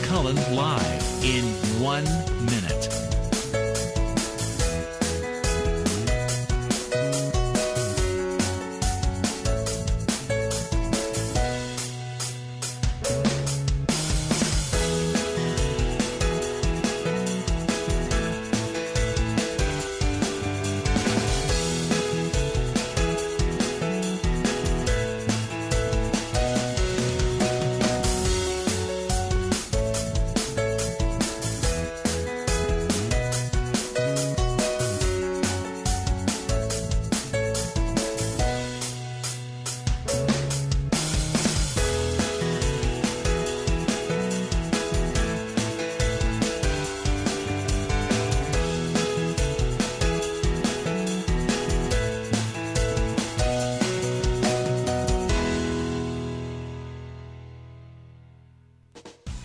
Cullen live in 1 minute.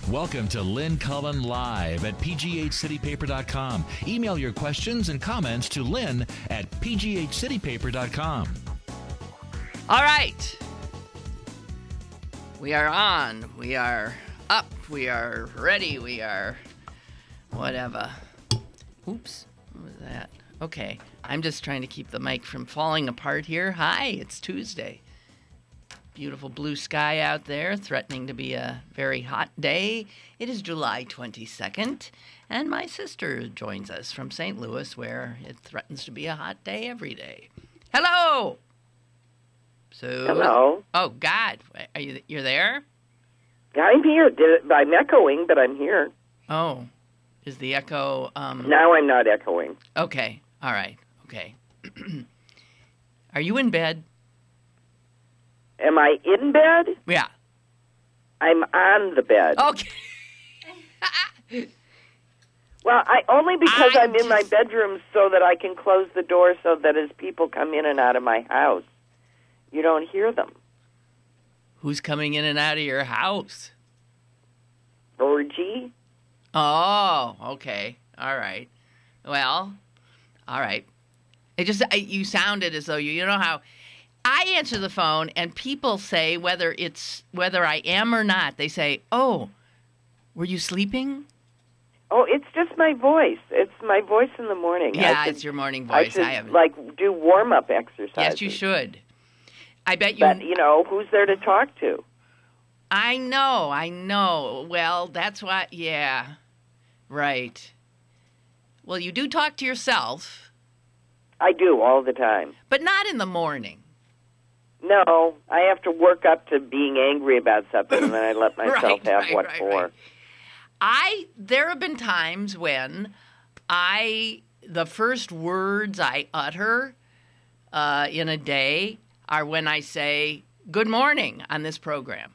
Welcome to Lynn Cullen Live at pghcitypaper.com. Email your questions and comments to Lynn at pghcitypaper.com. All right. We are on. We are up. We are ready. We are whatever. Oops. What was that? Okay. I'm just trying to keep the mic from falling apart here. Hi, it's Tuesday. Beautiful blue sky out there, threatening to be a very hot day. It is July 22nd, and my sister joins us from St. Louis, where it threatens to be a hot day every day. Hello! Hello. Oh, God. You're there? I'm here. I'm echoing, but I'm here. Oh. Is the echo... Now I'm not echoing. Okay. All right. Okay. Are you in bed? Am I in bed? Yeah. I'm on the bed. Okay. Well, only because I'm in my bedroom so that I can close the door so that as people come in and out of my house, you don't hear them. Who's coming in and out of your house? Orgy? Oh, okay. All right. Well, all right. You sounded as though you know how I answer the phone and people say whether I am or not, they say, "Oh, were you sleeping?" Oh, it's just my voice. It's my voice in the morning. Yeah, it's your morning voice. I should, do warm-up exercises. Yes, you should. I bet you... But, who's there to talk to? I know. Well, that's why... Yeah. Right. Well, you do talk to yourself. I do, all the time. But not in the morning. No, I have to work up to being angry about something, and then I let myself have what for. Right. There have been times when the first words I utter in a day are when I say good morning on this program.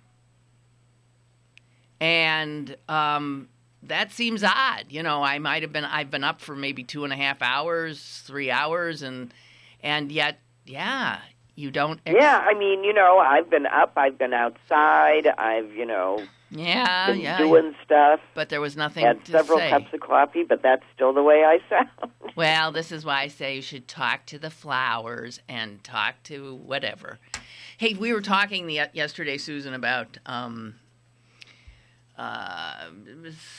And that seems odd. I've been up for maybe 2.5 hours, 3 hours, and yet, yeah, you don't. Yeah, I've been up, I've been outside, I've, been doing stuff. But there was nothing had to several say. cups of coffee, but that's still the way I sound. Well, this is why I say you should talk to the flowers and talk to whatever. Hey, we were talking yesterday, Susan, about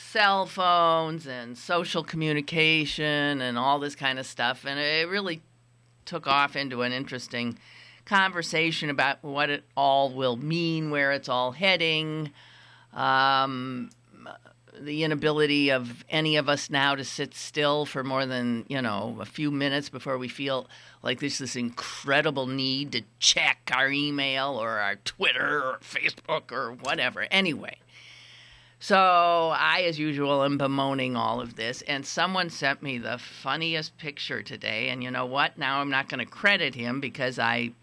cell phones and social communication and all this kind of stuff, and it really took off into an interesting conversation about what it all will mean, where it's all heading, the inability of any of us now to sit still for more than, a few minutes before we feel like there's this incredible need to check our email or our Twitter or Facebook or whatever. Anyway, so I, as usual, am bemoaning all of this, and someone sent me the funniest picture today, and you know what? Now I'm not going to credit him because I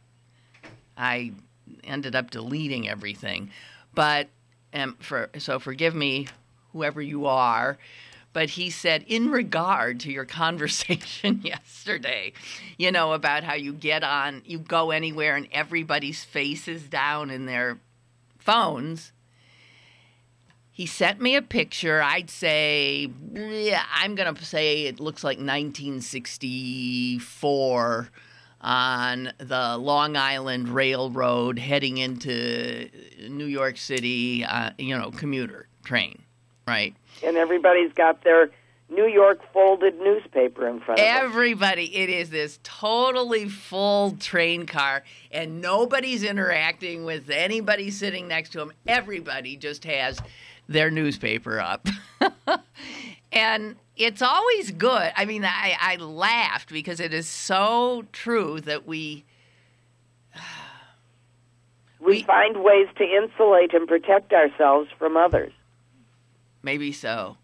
ended up deleting everything. But so forgive me, whoever you are, but he said, in regard to your conversation yesterday, about how you go anywhere and everybody's face is down in their phones. He sent me a picture. I'd say, I'm going to say it looks like 1964 on the Long Island Railroad heading into New York City, commuter train. Right. And everybody's got their New York folded newspaper in front of them. Everybody, it is this totally full train car, and nobody's interacting with anybody sitting next to them. Everybody just has their newspaper up. And it's always good. I mean, I laughed because it is so true that we find ways to insulate and protect ourselves from others. Maybe so.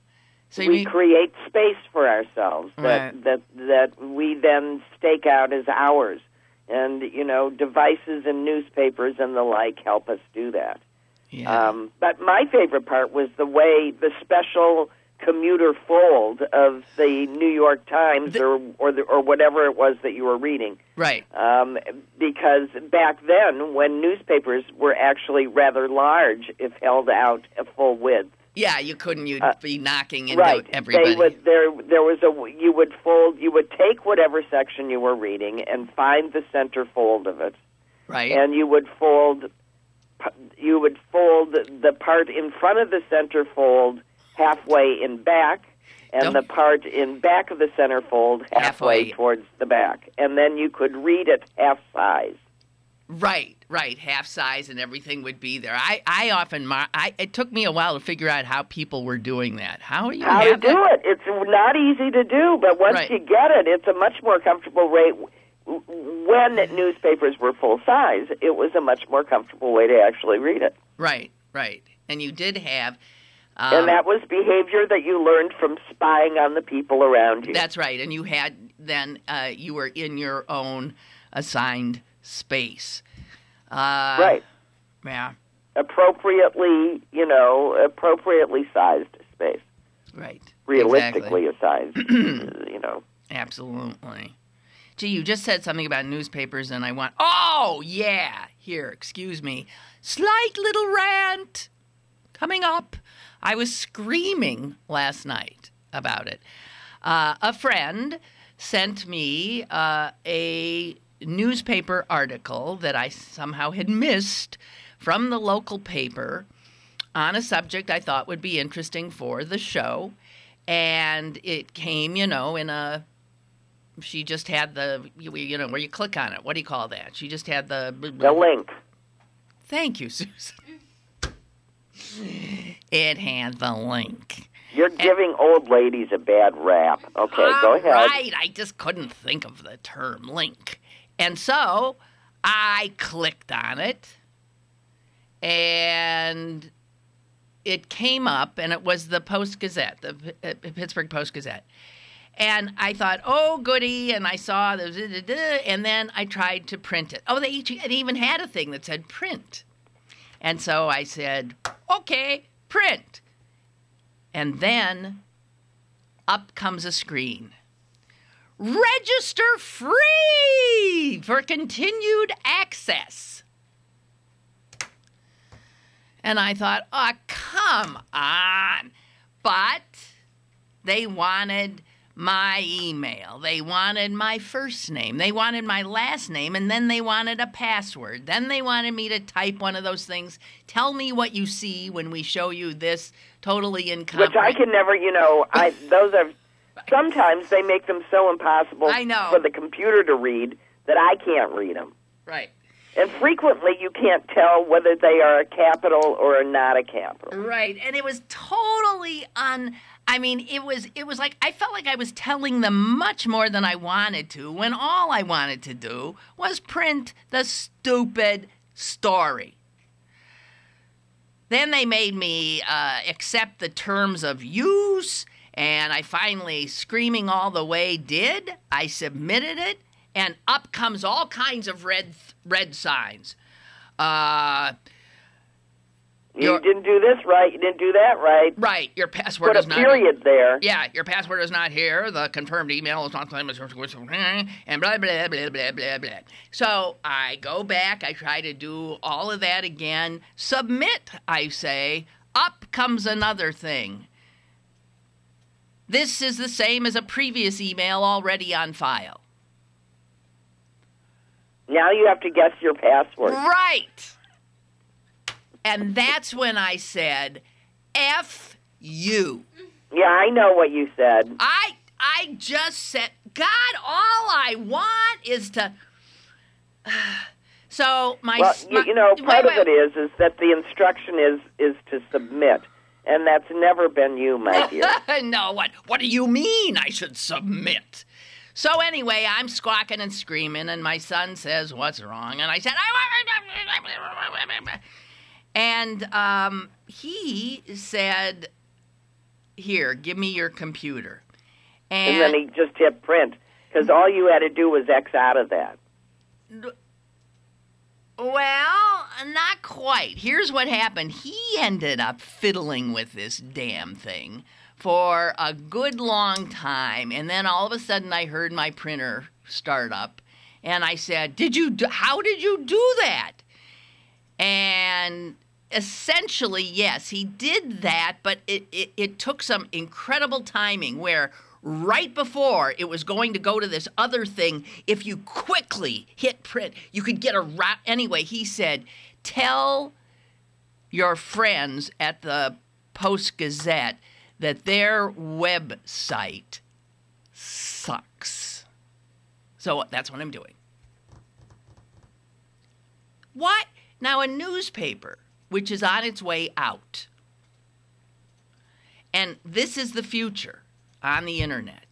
So we create space for ourselves Right. that we then stake out as ours. And, devices and newspapers and the like help us do that. Yeah. But my favorite part was the special commuter fold of the New York Times or whatever it was that you were reading. Right. Because back then, when newspapers were actually rather large, if held out a full width. Yeah, you couldn't. You'd be knocking into Right. everybody. You would take whatever section you were reading and find the center fold of it. Right. And you would fold the part in front of the center fold halfway in back, and the part in back of the center fold halfway towards the back. And then you could read it half size. Right. Half size and everything would be there. It took me a while to figure out how people were doing that. How to do it? It's not easy to do, but once you get it, it's a much more comfortable rate. When newspapers were full size, it was a much more comfortable way to actually read it. Right. And you did have... and that was behavior that you learned from spying on the people around you. That's right. And you had then you were in your own assigned space. Right. Yeah. Appropriately sized space. Right. Realistically sized, Absolutely. Gee, you just said something about newspapers, and I went, oh, yeah. Here, excuse me. Slight little rant coming up. I was screaming last night about it. A friend sent me a newspaper article that I somehow had missed from the local paper on a subject I thought would be interesting for the show. And it came, she just had the, where you click on it. What do you call that? She just had the link. Thank you, Susan. It had the link. You're giving old ladies a bad rap. Okay, go ahead. Right, I just couldn't think of the term link. And so I clicked on it, and it came up, and it was the Post-Gazette, the Pittsburgh Post-Gazette. And I thought, oh, goody, and I saw the, and then I tried to print it. Oh, it even had a thing that said print. And so I said, okay, print. And then up comes a screen. Register free for continued access. And I thought, oh, come on. But they wanted my email. They wanted my first name. They wanted my last name, and then they wanted a password. Then they wanted me to type one of those things. Tell me what you see when we show you this totally incomprehensible. Which I can never, those are, sometimes they make them so impossible for the computer to read that I can't read them. Right. And frequently you can't tell whether they are a capital or not a capital. Right. And it was totally it was like I felt like I was telling them much more than I wanted to when all I wanted to do was print the stupid story. Then they made me accept the terms of use, and I finally, screaming all the way, did. I submitted it, and up comes all kinds of red signs. You didn't do this right. You didn't do that right. Right. Your password is not... Put a period there. Yeah, your password is not here. The confirmed email is not... And blah, blah, blah, blah, blah, blah. So I go back. I try to do all of that again. Submit, I say. Up comes another thing. This is the same as a previous email already on file. Now you have to guess your password. Right. And that's when I said, F you. Yeah, I know what you said. I just said, God, all I want is to... So my... Well, part of it is that the instruction is to submit. And that's never been you, my dear. No, what do you mean I should submit? So anyway, I'm squawking and screaming, and my son says, what's wrong? And I said, and he said, here, give me your computer. And then he just hit print, because all you had to do was X out of that. Well, not quite. Here's what happened. He ended up fiddling with this damn thing for a good long time, and then all of a sudden I heard my printer start up, and I said, how did you do that? And essentially, yes, he did that, but it took some incredible timing where right before it was going to go to this other thing, if you quickly hit print, you could get anyway, he said, tell your friends at the Post-Gazette that their website sucks. So that's what I'm doing. What? Now, a newspaper, which is on its way out, and this is the future on the internet.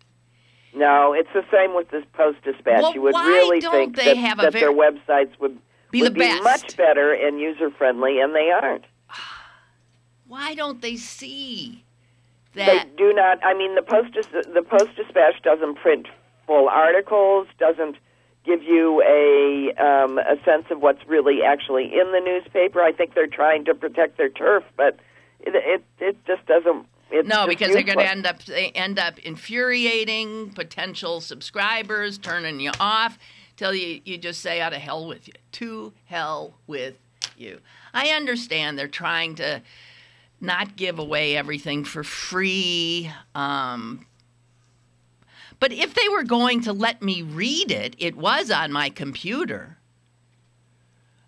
No, it's the same with this Post-Dispatch. Well, you would why really don't think they that, have that their websites would be much better and user-friendly, and they aren't. Why don't they see that? They do not. I mean, the Post-Dispatch doesn't print full articles, doesn't give you a sense of what's really actually in the newspaper. I think they're trying to protect their turf, but it just doesn't. No, because they're going to end up infuriating potential subscribers, turning you off, till you just say, "Out of hell with you." To hell with you. I understand they're trying to not give away everything for free. But if they were going to let me read it, it was on my computer.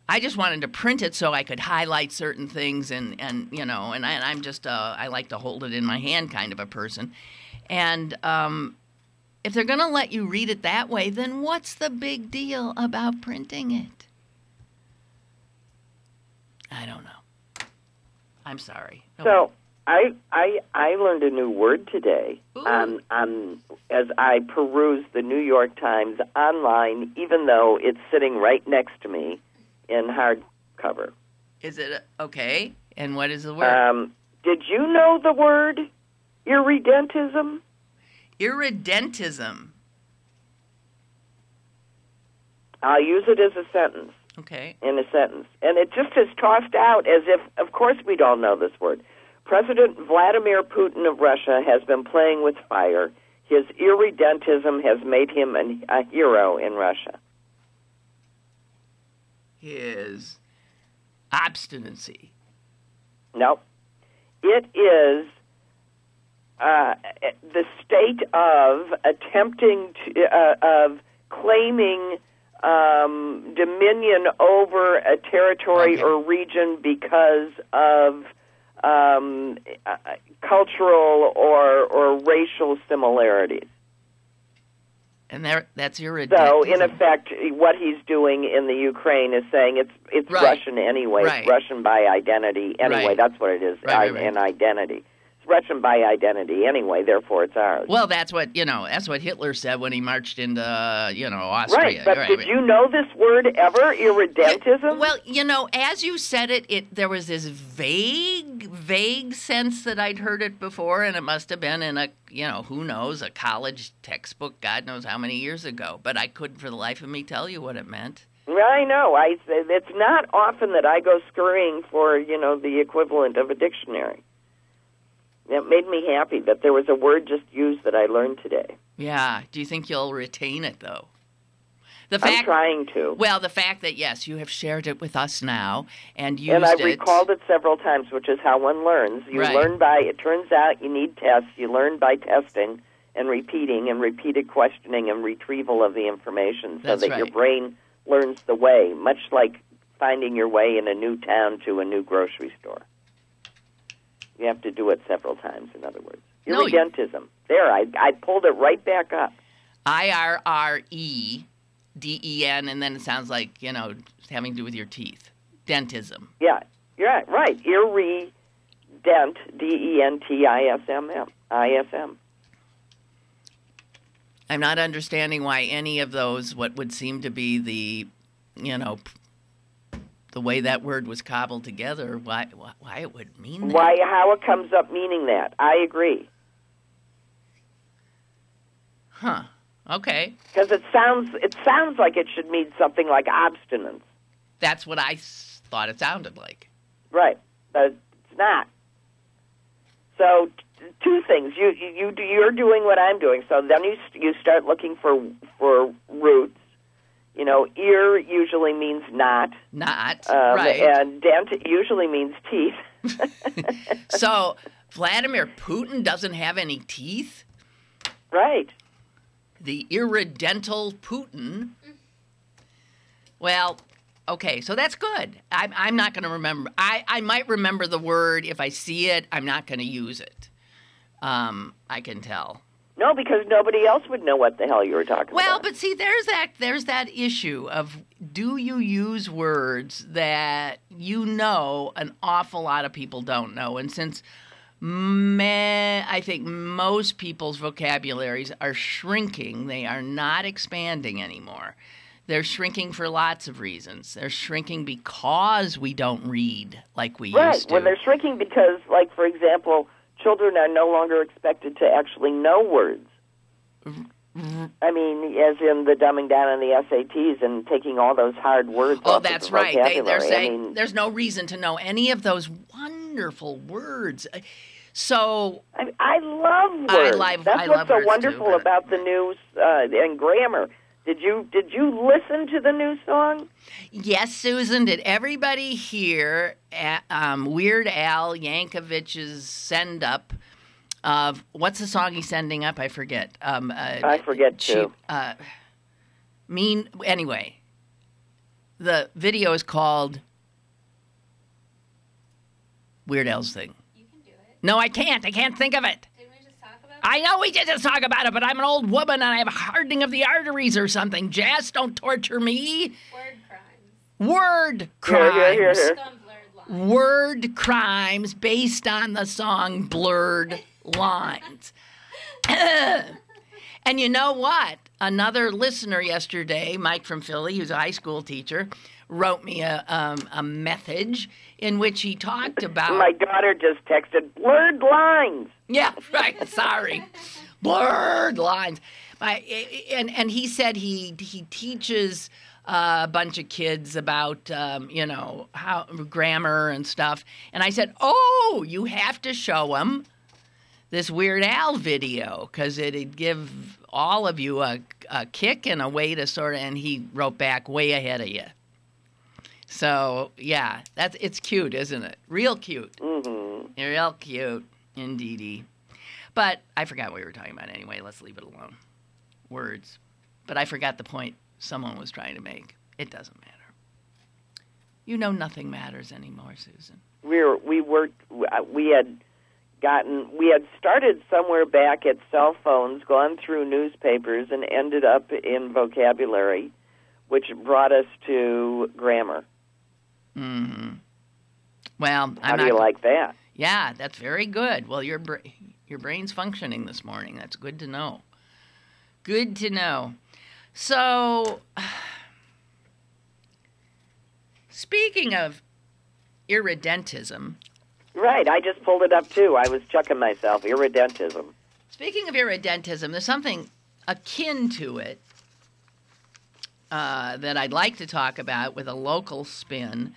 I just wanted to print it so I could highlight certain things and I'm just I like to hold it in my hand kind of a person. And if they're going to let you read it that way, then what's the big deal about printing it? I don't know. I'm sorry. So I learned a new word today as I perused the New York Times online, even though it's sitting right next to me in hardcover. Is it okay? And what is the word? Did you know the word irredentism? Irredentism. I'll use it as a sentence. Okay. In a sentence. And it just is tossed out as if, of course we all know this word. President Vladimir Putin of Russia has been playing with fire. His irredentism has made him a hero in Russia. His obstinacy. No. It is the state of attempting to, of claiming dominion over a territory or region because of cultural or racial similarities. And that's irredentism. So, in effect, what he's doing in the Ukraine is saying it's right. Russian anyway. Right. It's Russian by identity anyway. Right. That's what it is, an identity. It's Russian by identity anyway, therefore it's ours. Well, that's what Hitler said when he marched into, Austria. Right, but did you know this word ever, irredentism? Well, as you said it there was this vague sense that I'd heard it before, and it must have been in a, who knows, a college textbook, God knows how many years ago. But I couldn't for the life of me tell you what it meant. I know. It's not often that I go scurrying for, the equivalent of a dictionary. It made me happy that there was a word just used that I learned today. Yeah. Do you think you'll retain it, though? I'm trying to. Well, the fact that, yes, you have shared it with us now and used it. And I've recalled it several times, which is how one learns. You learn it turns out you need tests. You learn by testing and repeating and repeated questioning and retrieval of the information so that your brain learns the way, much like finding your way in a new town to a new grocery store. You have to do it several times, in other words. No, Irredentism. There, I pulled it right back up. IRREDEN, and then it sounds like, having to do with your teeth. Dentism. Yeah, you're right. Irredent, DENTISM. I'm not understanding why any of those, what would seem to be the way that word was cobbled together, why it would mean that. How it comes up meaning that. I agree. Huh. Okay. Because it sounds like it should mean something like abstinence. That's what I thought it sounded like. Right. But it's not. So two things. You're doing what I'm doing. So then you start looking for roots. Ear usually means not. Not, right. And dent usually means teeth. So Vladimir Putin doesn't have any teeth? Right. The irredental Putin. Well, okay, so that's good. I'm not going to remember. I might remember the word. If I see it, I'm not going to use it. I can tell. No, because nobody else would know what the hell you were talking about. Well, but see, there's that issue of, do you use words that an awful lot of people don't know? And since I think most people's vocabularies are shrinking, they are not expanding anymore. They're shrinking for lots of reasons. They're shrinking because we don't read like we used to. Right. Well, they're shrinking because, like, for example, children are no longer expected to actually know words. I mean, as in the dumbing down on the SATs and taking all those hard words off of the that's right. vocabulary. They're saying there's no reason to know any of those wonderful words. So I love words. That's what's so wonderful about the news and grammar. Did you listen to the new song? Yes, Susan. Did everybody hear Weird Al Yankovic's send up of what's the song he's sending up? I forget. I forget too. Anyway, the video is called Weird Al's thing. You can do it. No, I can't. I can't think of it. Didn't we just talk about it? I know we did just talk about it, but I'm an old woman and I have a hardening of the arteries or something. Jess, don't torture me. Word crimes. Word crimes based on the song Blurred Lines. And you know what? Another listener yesterday, Mike from Philly, who's a high school teacher, wrote me a message in which he talked about... My daughter just texted, blurred lines. Yeah, right. Sorry. Blurred lines. And he said he teaches a bunch of kids about, how grammar and stuff. And I said, you have to show them this Weird Al video because it'd give all of you a kick and a way to sort of... And he wrote back, way ahead of you. So, yeah, it's cute, isn't it? Real cute. Mm-hmm. Real cute, indeedy. But I forgot what we were talking about anyway. Let's leave it alone. Words. But I forgot the point someone was trying to make. It doesn't matter. Nothing matters anymore, Susan. We had started somewhere back at cell phones, gone through newspapers, and ended up in vocabulary, which brought us to grammar. Mm-hmm. Well, how do you like that? Yeah, that's very good. Well, your brain's functioning this morning. That's good to know. Good to know. So, speaking of irredentism. Right, I just pulled it up too. I was chucking myself. Irredentism. Speaking of irredentism, there's something akin to it that I'd like to talk about with a local spin.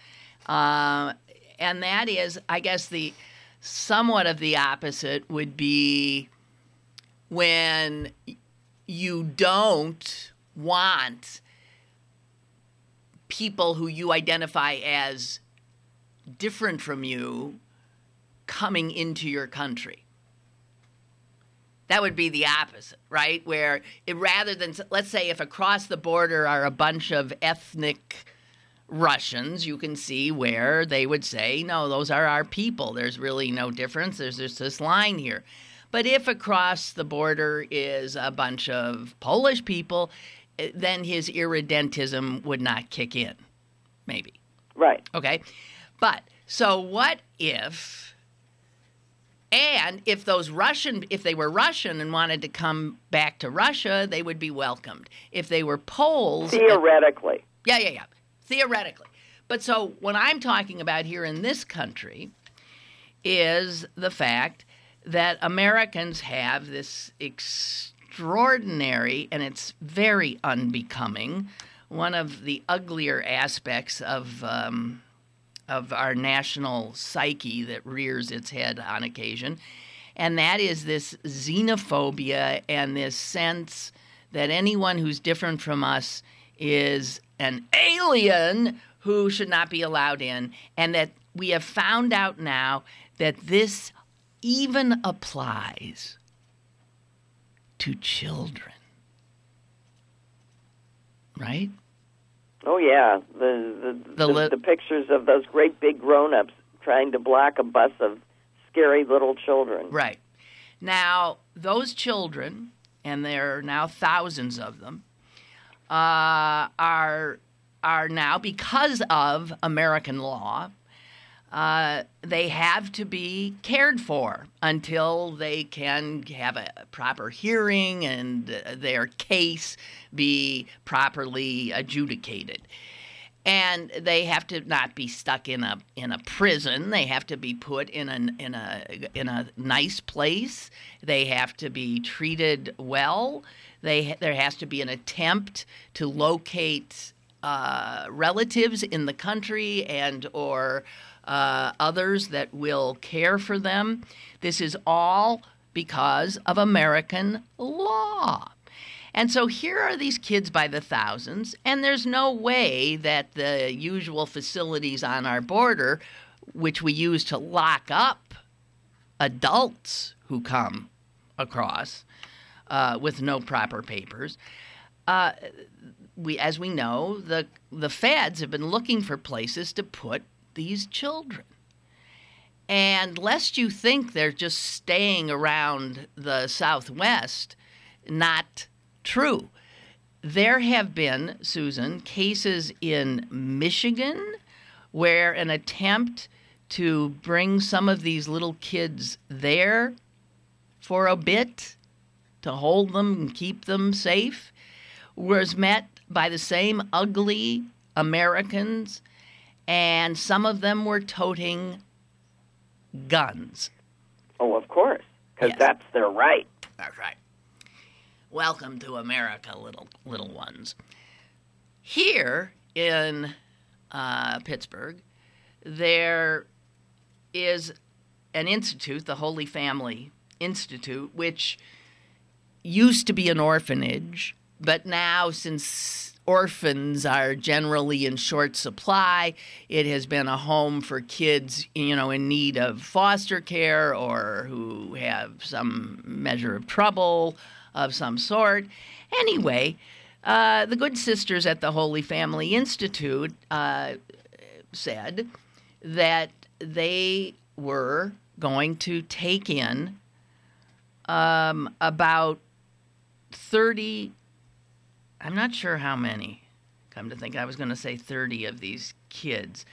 And that is, I guess, somewhat of the opposite would be when you don't want people who you identify as different from you coming into your country. That would be the opposite, right? Where rather than, let's say, if across the border are a bunch of ethnic Russians, you can see where they would say, no, those are our people. There's really no difference. There's just this line here. But if across the border is a bunch of Polish people, then his irredentism would not kick in, maybe. Right. Okay. But so what if, and if they were Russian and wanted to come back to Russia, they would be welcomed. If they were Poles. Theoretically. Yeah. Theoretically. But so what I'm talking about here in this country is the fact that Americans have this extraordinary, and it's very unbecoming, one of the uglier aspects of our national psyche that rears its head on occasion, and that is this xenophobia and this sense that anyone who's different from us is an alien who should not be allowed in, and that we have found out now that this even applies to children. Right? Oh yeah, the pictures of those great big grown-ups trying to block a bus of scary little children. Right. Now, those children, and there are now thousands of them, are now, because of American law, they have to be cared for until they can have a proper hearing and their case be properly adjudicated. And they have to not be stuck in a prison. They have to be put in a nice place. They have to be treated well. There has to be an attempt to locate relatives in the country and or others that will care for them. This is all because of American law. And so here are these kids by the thousands, and there's no way that the usual facilities on our border, which we use to lock up adults who come across with no proper papers, as we know, the feds have been looking for places to put these children. And lest you think they're just staying around the Southwest, not true. There have been, Susan, cases in Michigan where an attempt to bring some of these little kids there for a bit, to hold them and keep them safe, was met by the same ugly Americans, and some of them were toting guns. Oh, of course, because that's their right. That's right. Welcome to America, little ones. Here in Pittsburgh, there is an institute, the Holy Family Institute, which used to be an orphanage, but now, since orphans are generally in short supply, it has been a home for kids, in need of foster care or who have some measure of trouble of some sort. Anyway, the good sisters at the Holy Family Institute said that they were going to take in about 30, I'm not sure how many. Come to think, I was going to say 30 of these kids.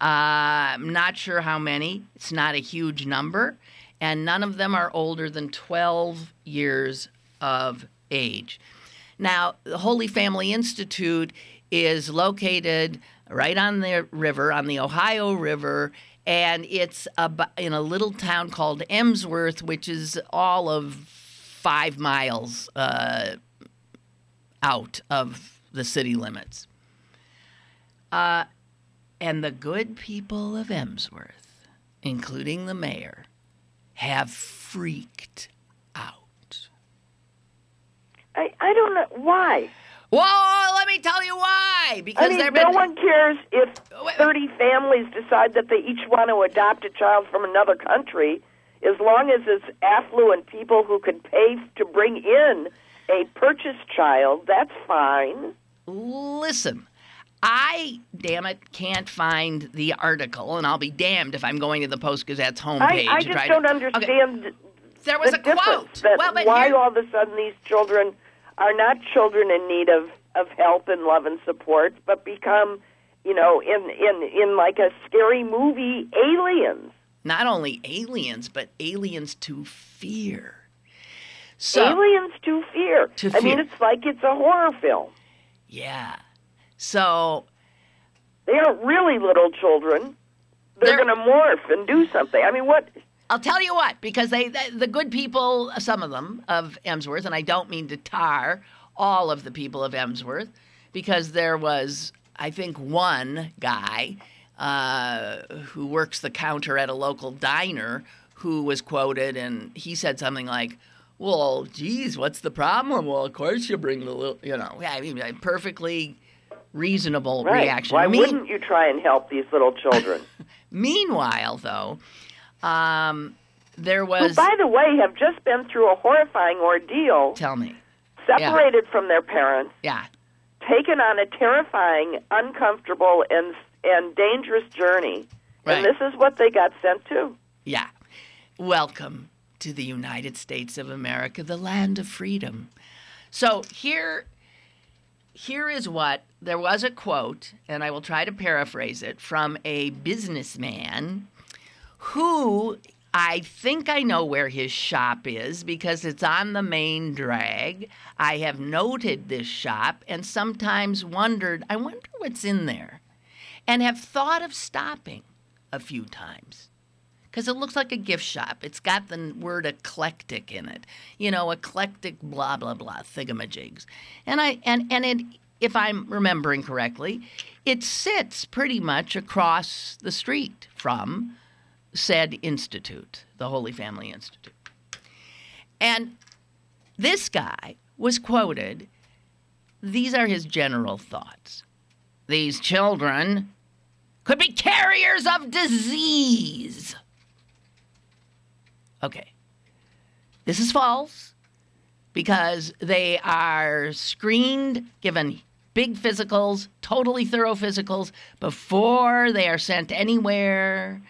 I'm not sure how many. It's not a huge number. And none of them are older than 12 years of age. Now, the Holy Family Institute is located right on the river, on the Ohio River, and it's in a little town called Emsworth, which is all of 5 miles out of the city limits. And the good people of Emsworth, including the mayor, have freaked out. I don't know why. Well, let me tell you why. Because no one cares if 30 families decide that they each want to adopt a child from another country, as long as it's affluent people who can pay to bring in a purchased child. That's fine. Listen, I, damn it, can't find the article, and I'll be damned if I'm going to the Post-Gazette's homepage. I just don't understand There was the a difference. quote. Why all of a sudden these children are not children in need of help and love and support, but become, in like a scary movie, aliens. Not only aliens, but aliens to fear. So, aliens to fear. I mean, it's like it's a horror film. Yeah. So they aren't really little children. They're going to morph and do something. I mean, what? I'll tell you what, because the good people, some of them, of Emsworth, and I don't mean to tar all of the people of Emsworth, because there was, I think, one guy who works the counter at a local diner who was quoted, and he said something like, well, geez, what's the problem? Well, of course you bring the little, I mean, a perfectly reasonable reaction. Why wouldn't you try and help these little children? Meanwhile, though, there was... Who, by the way, have just been through a horrifying ordeal. Tell me. Separated from their parents. Yeah. Taken on a terrifying, uncomfortable, and dangerous journey. Right. And this is what they got sent to. Yeah. Welcome to the United States of America, the land of freedom. So here is what, there was a quote, and I will try to paraphrase it, from a businessman who, I think I know where his shop is because it's on the main drag. I have noted this shop and sometimes wondered, I wonder what's in there, and have thought of stopping a few times. Because it looks like a gift shop. It's got the word eclectic in it. Eclectic blah, blah, blah, thingamajigs. And it, if I'm remembering correctly, it sits pretty much across the street from said institute, the Holy Family Institute. And this guy was quoted, these are his general thoughts. These children could be carriers of disease. Okay, this is false because they are screened, given big physicals, totally thorough physicals, before they are sent anywhere.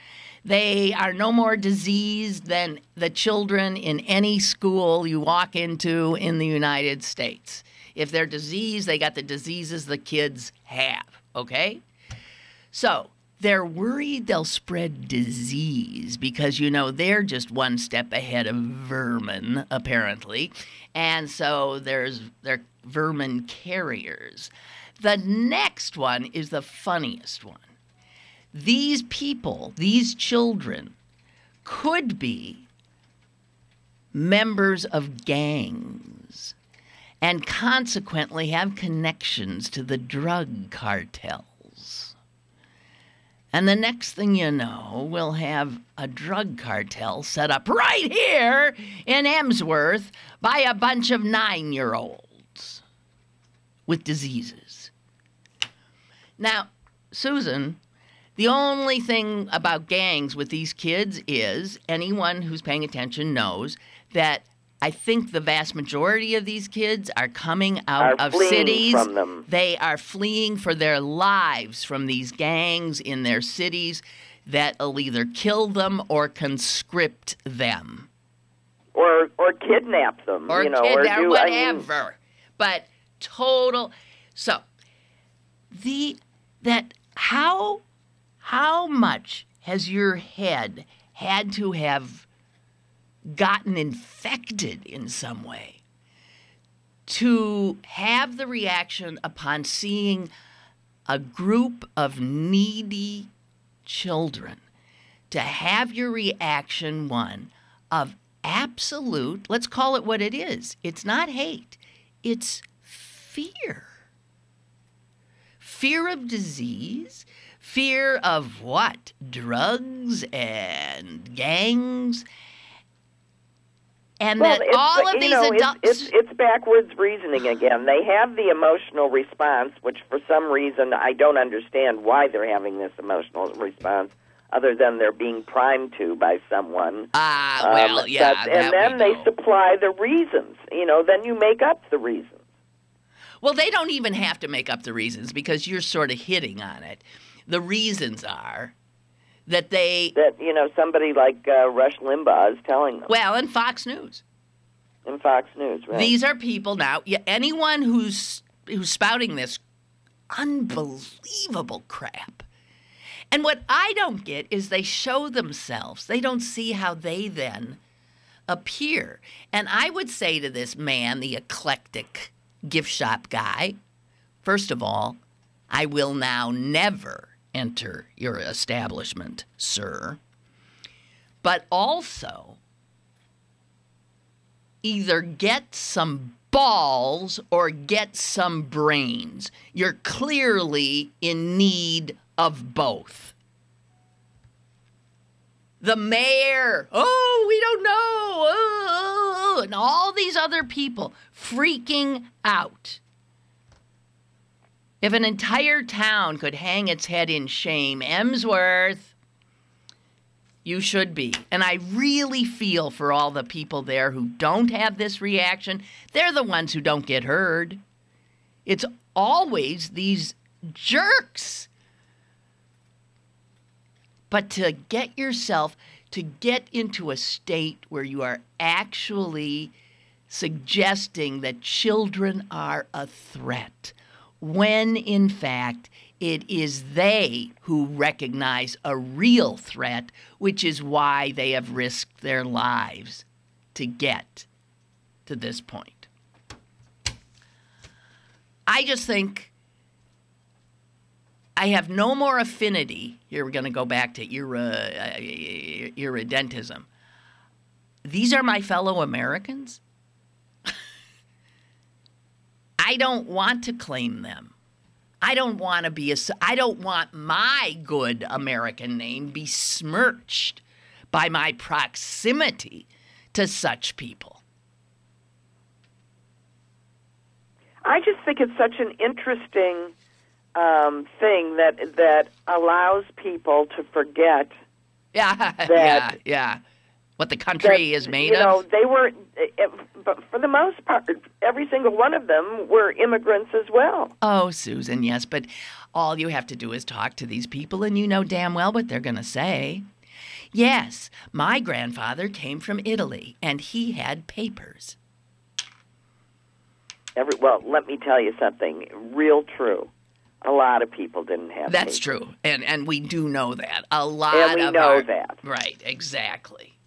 They are no more diseased than the children in any school you walk into in the United States. If they're diseased, they got the diseases the kids have, okay? So they're worried they'll spread disease because, they're just one step ahead of vermin, apparently. And so they're vermin carriers. The next one is the funniest one. These people, these children, could be members of gangs and consequently have connections to the drug cartels. And the next thing you know, we'll have a drug cartel set up right here in Emsworth by a bunch of 9-year-olds with diseases. Now, Susan, the only thing about gangs with these kids is anyone who's paying attention knows that I think the vast majority of these kids are coming out of cities. From them. They are fleeing for their lives from these gangs in their cities that'll either kill them or conscript them. Or kidnap them. Or kidnap, whatever. But total. So, how much has your head had to have gotten infected in some way to have the reaction upon seeing a group of needy children, to have your reaction one of absolute, let's call it what it is. It's not hate. It's fear. Fear of disease, fear of what? Drugs and gangs. And well, that all of these adults... It's backwards reasoning again. They have the emotional response, which for some reason I don't understand why they're having this emotional response, other than they're being primed to by someone. Yeah. And then they supply the reasons. Then you make up the reasons. Well, they don't even have to make up the reasons because you're sort of hitting on it. The reasons are that somebody like Rush Limbaugh is telling them. Well, and Fox News. And Fox News, right? These are people now. Anyone who's spouting this unbelievable crap. And what I don't get is they show themselves. They don't see how they then appear. And I would say to this man, the eclectic gift shop guy, first of all, I will now never enter your establishment, sir. But also, either get some balls or get some brains. You're clearly in need of both. The mayor, we don't know, and all these other people freaking out. If an entire town could hang its head in shame, Emsworth, you should be. And I really feel for all the people there who don't have this reaction. They're the ones who don't get heard. It's always these jerks. But to get yourself to get into a state where you are actually suggesting that children are a threat, when in fact it is they who recognize a real threat, which is why they have risked their lives to get to this point. I just think I have no more affinity. Here we're going to go back to irredentism. These are my fellow Americans. I don't want to claim them. I don't want my good American name besmirched by my proximity to such people. I just think it's such an interesting thing that allows people to forget. What the country is made of. They were, but for the most part, every single one of them were immigrants as well. Oh, Susan, yes, but all you have to do is talk to these people, and you know damn well what they're going to say. Yes, my grandfather came from Italy, and he had papers. Well, let me tell you something real true. A lot of people didn't have That's papers. True, and we do know that. A lot and we of know that. Right, exactly.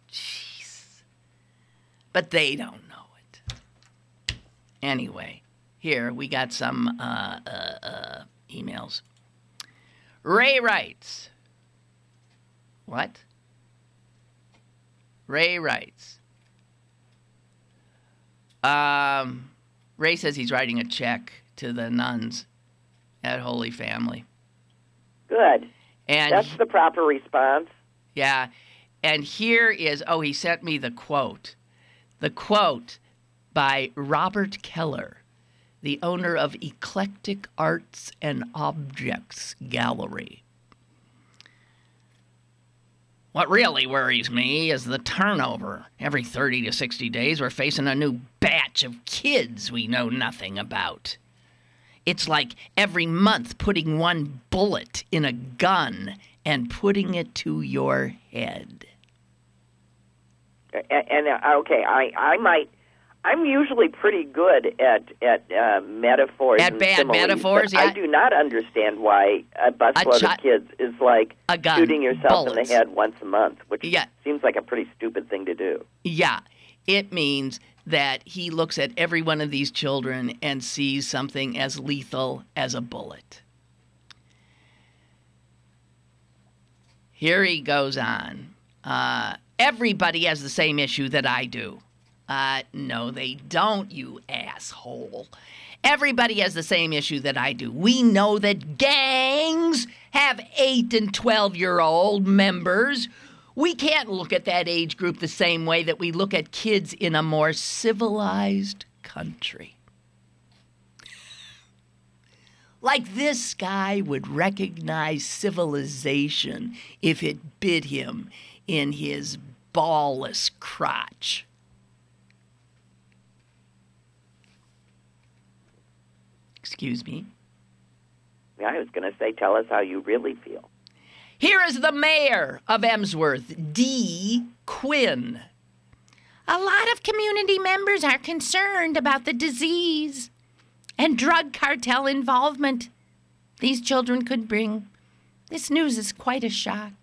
Jeez. But they don't know it. Anyway, here we got some emails. Ray writes. What? Ray writes. Ray says he's writing a check to the nuns at Holy Family. Good. And that's the proper response. Yeah. And here is, he sent me the quote. The quote by Robert Keller, the owner of Eclectic Arts and Objects Gallery. What really worries me is the turnover. Every 30 to 60 days, we're facing a new batch of kids we know nothing about. It's like every month putting one bullet in a gun and putting it to your head. And okay, I'm usually pretty good at metaphors. At and bad similes, metaphors, but yeah. I do not understand why a busload of kids is like shooting yourself in the head once a month, which seems like a pretty stupid thing to do. Yeah, it means that he looks at every one of these children and sees something as lethal as a bullet. Here he goes on. Everybody has the same issue that I do. No, they don't, you asshole. Everybody has the same issue that I do. We know that gangs have 8 and 12-year-old members. We can't look at that age group the same way that we look at kids in a more civilized country. Like this guy would recognize civilization if it bit him in his ballless crotch. Excuse me. I was going to say, tell us how you really feel. Here is the mayor of Emsworth, D. Quinn. A lot of community members are concerned about the disease and drug cartel involvement these children could bring. This news is quite a shock.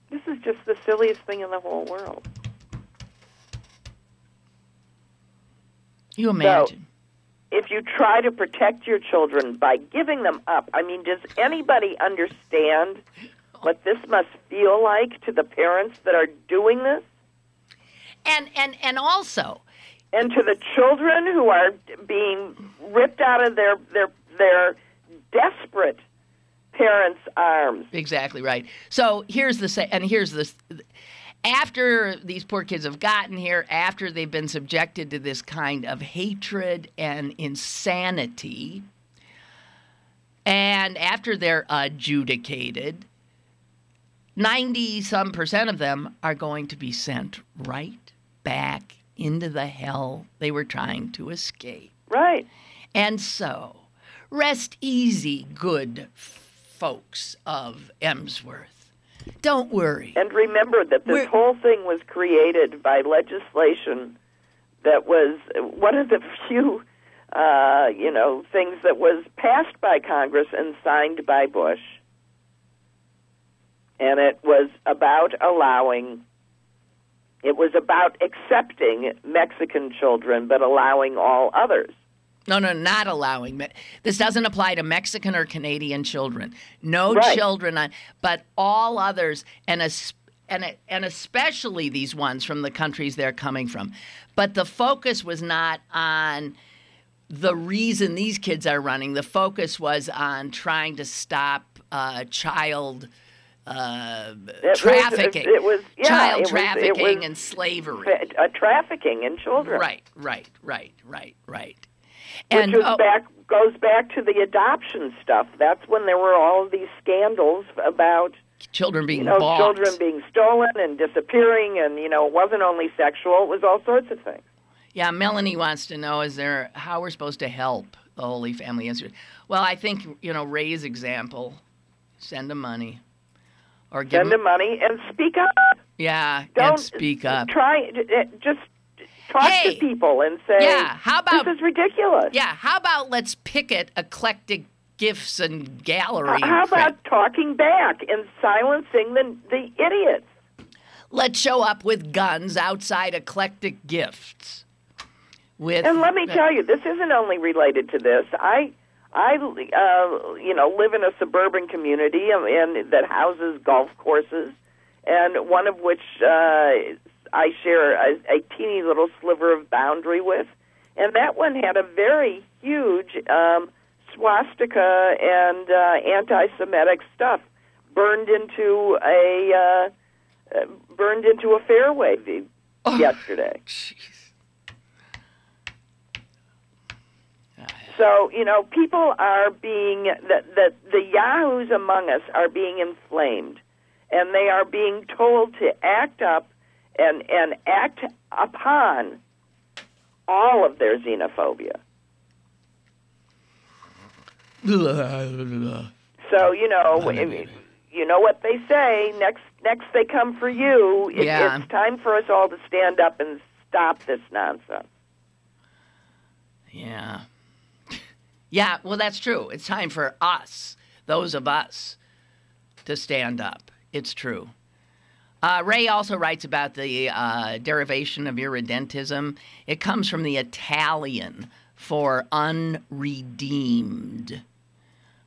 This is just the silliest thing in the whole world. You imagine. So, if you try to protect your children by giving them up, I mean, does anybody understand what this must feel like to the parents that are doing this? And also... And to the children who are being ripped out of their desperate parents' arms. Exactly right. So here's this. After these poor kids have gotten here, after they've been subjected to this kind of hatred and insanity, and after they're adjudicated, 90-some% of them are going to be sent right back into the hell they were trying to escape. Right. And so, rest easy, good folks of Emsworth. Don't worry. And remember that this whole thing was created by legislation that was one of the few, things that was passed by Congress and signed by Bush. And it was about accepting Mexican children, but allowing all others. No, not allowing. This doesn't apply to Mexican or Canadian children. No right. children, but all others, and especially these ones from the countries they're coming from. But the focus was not on the reason these kids are running. The focus was on trying to stop child trafficking. Child trafficking and slavery. Trafficking in children. Right. Which goes back to the adoption stuff. That's when there were all of these scandals about children being bought. Children being stolen and disappearing, and it wasn't only sexual; it was all sorts of things. Yeah, Melanie wants to know: how we're supposed to help the Holy Family Institute? Well, I think Ray's example: send them money, or send them money and speak up. Yeah, don't and speak up. Just talk to people and say, how about, this is ridiculous. Yeah, how about let's picket eclectic gifts and gallery. How about talking back and silencing the idiots? Let's show up with guns outside eclectic gifts. And let me tell you, this isn't only related to this. I live in a suburban community and that houses golf courses, and one of which I share a teeny little sliver of boundary with, and that one had a very huge swastika and anti-Semitic stuff burned into a fairway yesterday. Jeez. So, people are being, the yahoos among us are being inflamed, and they are being told to act up and act upon all of their xenophobia. So, you know what they say, next they come for you. It's time for us all to stand up and stop this nonsense. Yeah. Yeah, well, that's true. It's time for us, those of us, to stand up. It's true. Ray also writes about the derivation of irredentism. It comes from the Italian for unredeemed.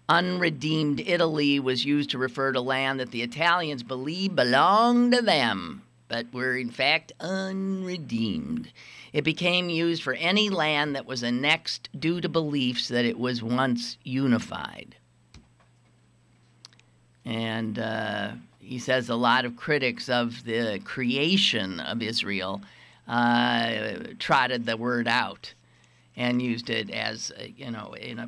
Unredeemed Italy was used to refer to land that the Italians believed belonged to them, but were in fact unredeemed. It became used for any land that was annexed due to beliefs that it was once unified. And he says a lot of critics of the creation of Israel trotted the word out and used it as, in a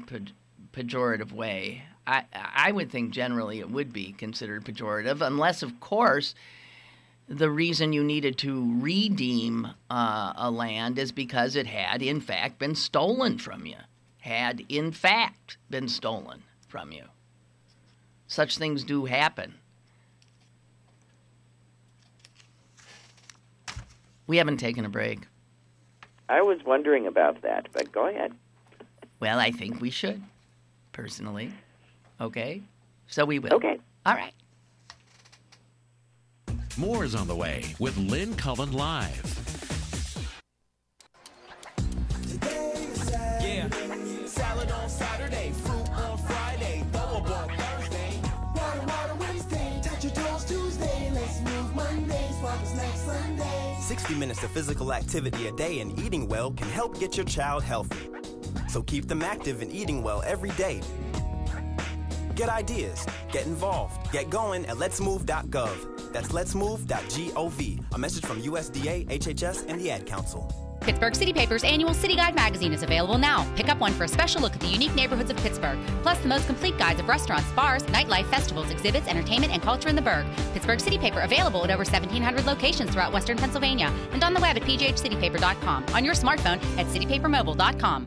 pejorative way. I would think generally it would be considered pejorative, unless, of course, the reason you needed to redeem a land is because it had, in fact, been stolen from you. had, in fact, been stolen from you. Such things do happen. We haven't taken a break. I was wondering about that, but go ahead. Well, I think we should, personally. Okay? So we will. Okay. All right. More is on the way with Lynn Cullen Live. Yeah. Salad on Saturday, fruit on Friday, throw-up on Thursday. Water Wednesday, touch your toes Tuesday. Let's move Monday, sparkles next Sunday. 60 minutes of physical activity a day and eating well can help get your child healthy. So keep them active and eating well every day. Get ideas, get involved, get going at letsmove.gov. That's letsmove.gov. A message from USDA, HHS, and the Ad Council. Pittsburgh City Paper's annual City Guide magazine is available now. Pick up one for a special look at the unique neighborhoods of Pittsburgh, plus the most complete guides of restaurants, bars, nightlife, festivals, exhibits, entertainment, and culture in the burg. Pittsburgh City Paper available at over 1,700 locations throughout western Pennsylvania and on the web at pghcitypaper.com, on your smartphone at citypapermobile.com.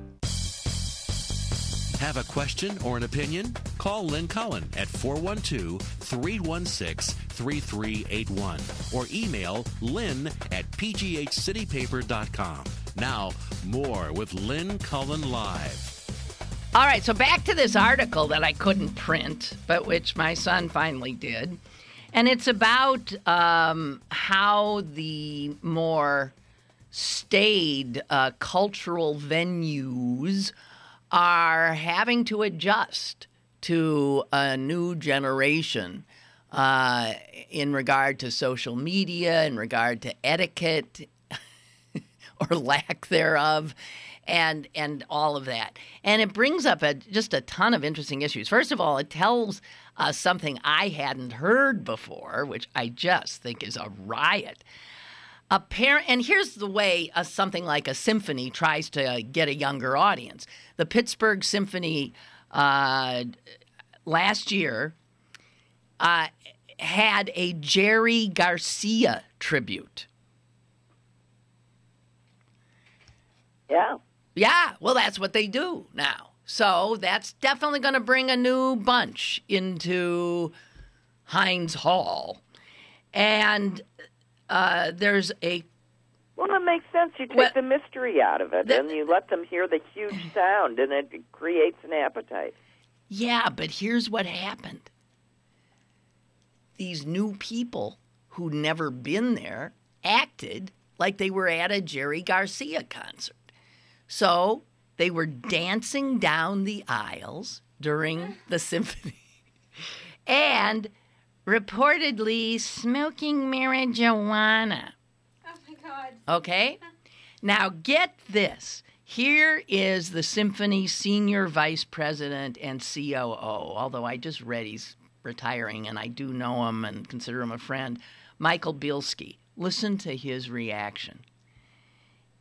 Have a question or an opinion? Call Lynn Cullen at 412-316-3381 or email lynn at pghcitypaper.com. Now, more with Lynn Cullen Live. All right, so back to this article that I couldn't print, but which my son finally did. And it's about how the more staid cultural venues are having to adjust to a new generation in regard to social media, in regard to etiquette or lack thereof, and all of that. And it brings up just a ton of interesting issues. First of all, it tells us something I hadn't heard before, which I just think is a riot. And here's the way something like a symphony tries to get a younger audience. The Pittsburgh Symphony last year had a Jerry Garcia tribute. Yeah. Yeah, well, that's what they do now. So that's definitely going to bring a new bunch into Heinz Hall. And there's a... Well, it makes sense. You take the mystery out of it, and you let them hear the huge sound, and it creates an appetite. Yeah, but here's what happened. These new people who'd never been there acted like they were at a Jerry Garcia concert. So they were dancing down the aisles during the symphony and reportedly smoking marijuana. Oh, my God. Okay? Now, get this. Here is the symphony senior vice president and COO, although I just read he's retiring, and I do know him and consider him a friend, Michael Bielski. Listen to his reaction.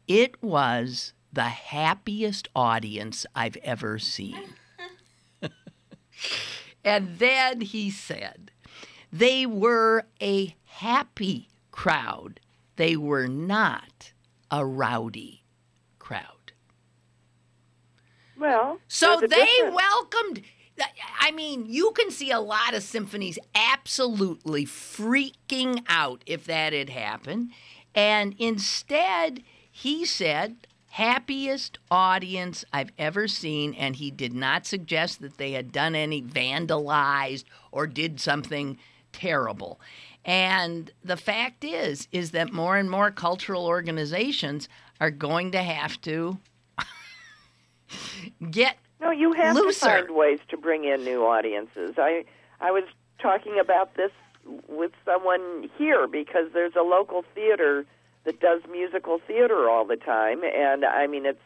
It was the happiest audience I've ever seen. And then he said, they were a happy crowd. They were not a rowdy crowd. Well, so they welcomed... I mean, you can see a lot of symphonies absolutely freaking out if that had happened. And instead, he said, happiest audience I've ever seen, and he did not suggest that they had done any vandalized or did something terrible. And the fact is that more and more cultural organizations are going to have to get No, you have looser. to find ways to bring in new audiences. I was talking about this with someone here because there's a local theater that does musical theater all the time, and I mean it's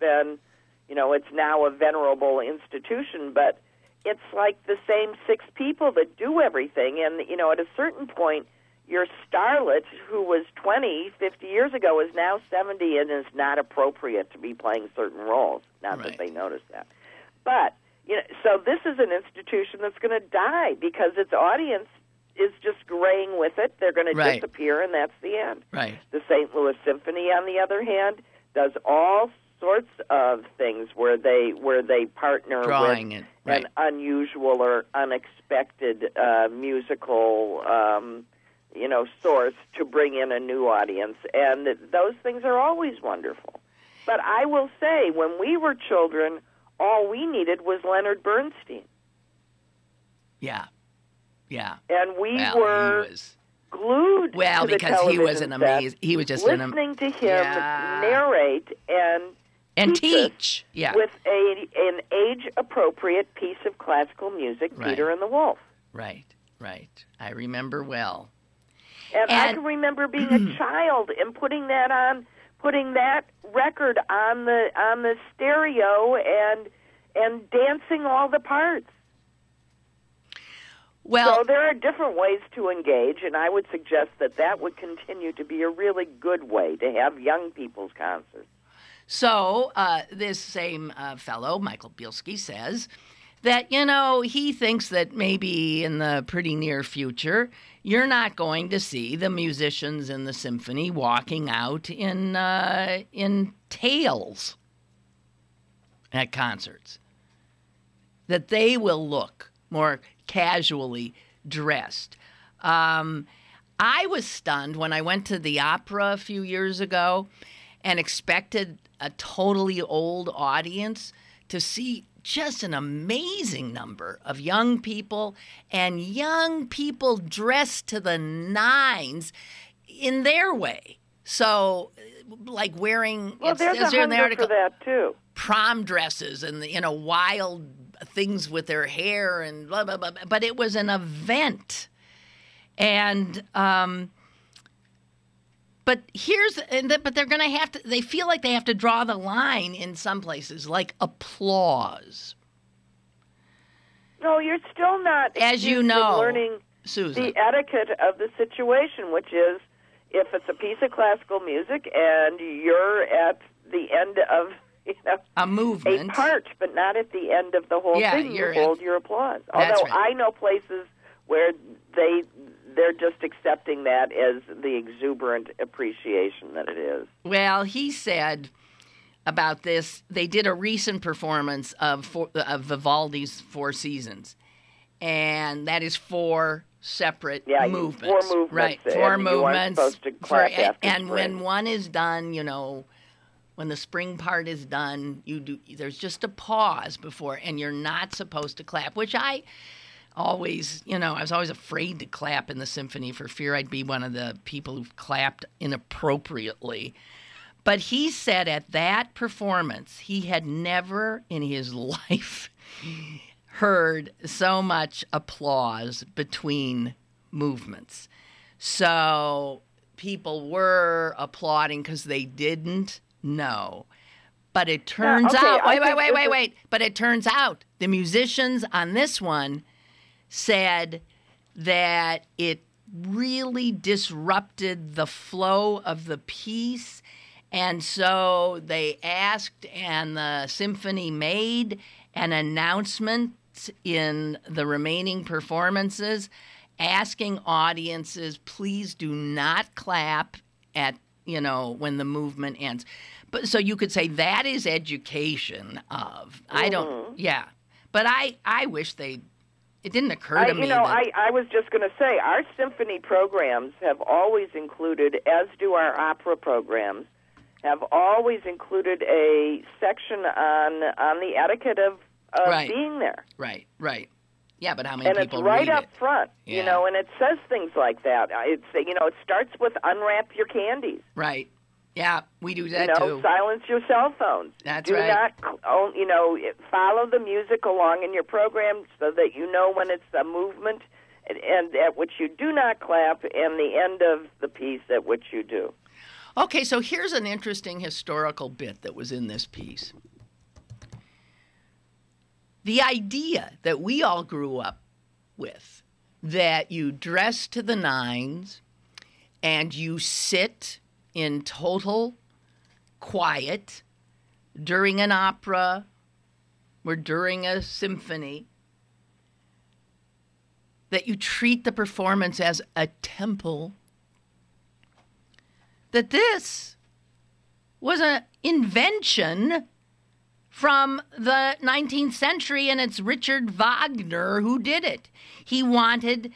been, it's now a venerable institution, but it's like the same 6 people that do everything, and at a certain point, your starlet who was 20, 50 years ago is now 70 and is not appropriate to be playing certain roles. Not that they notice that. But, so this is an institution that's going to die because its audience is just graying with it. They're going to disappear, and that's the end. Right. The St. Louis Symphony, on the other hand, does all sorts of things where they partner Drawing with it, right. an unusual or unexpected musical source to bring in a new audience, and those things are always wonderful. But I will say, when we were children, all we needed was Leonard Bernstein. Yeah. And we Well, were he was glued to the because he was an television amazing. He was just listening to him narrate and teach. Yeah. with an age-appropriate piece of classical music, Right. Peter and the Wolf. Right. I remember well. And I can remember being a child and putting that record on the stereo and dancing all the parts. Well, so there are different ways to engage, and I would suggest that would continue to be a really good way to have young people's concerts. So this same fellow, Michael Bielski, says that, he thinks that maybe in the pretty near future, you're not going to see the musicians in the symphony walking out in tails at concerts. That they will look more casually dressed. I was stunned when I went to the opera a few years ago and expected a totally old audience to see just an amazing number of young people, and young people dressed to the nines in their way. So, like wearing, there's a hunger for that too. Prom dresses and wild things with their hair and blah blah blah. But it was an event, and but they're going to have to. They feel like they have to draw the line in some places, like applause. No, you're still not. As you know, learning Susan, the etiquette of the situation, which is if it's a piece of classical music and you're at the end of a movement, a part, but not at the end of the whole thing, you hold your applause. That's Although right. I know places where they're just accepting that as the exuberant appreciation that it is. Well, he said about this, they did a recent performance of Vivaldi's Four Seasons, and that is 4 separate movements. 4 movements. Right, and 4 you aren't movements. supposed to clap after and spring. when one is done, when the spring part is done, there's just a pause before, and you're not supposed to clap, which I always, I was always afraid to clap in the symphony for fear I'd be one of the people who clapped inappropriately. But he said at that performance, he had never in his life heard so much applause between movements. So people were applauding because they didn't know. But it turns out, wait. But it turns out the musicians on this one said that it really disrupted the flow of the piece. And so they asked, and the symphony made an announcement in the remaining performances asking audiences, please do not clap at, when the movement ends. But so you could say that is education of, But I wish it didn't occur to me. I was just going to say, our symphony programs have always included, as do our opera programs, have always included a section on the etiquette of being there. Right. Yeah, but how many people read it? And it's right up front, and it says things like that. It starts with unwrap your candies. Right. Yeah, we do that too. Silence your cell phones. That's right. Do not, follow the music along in your program so that you know when it's a movement and at which you do not clap and the end of the piece at which you do. Okay, so here's an interesting historical bit that was in this piece. The idea that we all grew up with, that you dress to the nines and you sit in total quiet during an opera or during a symphony, that you treat the performance as a temple, that this was an invention from the 19th century, and it's Richard Wagner who did it. He wanted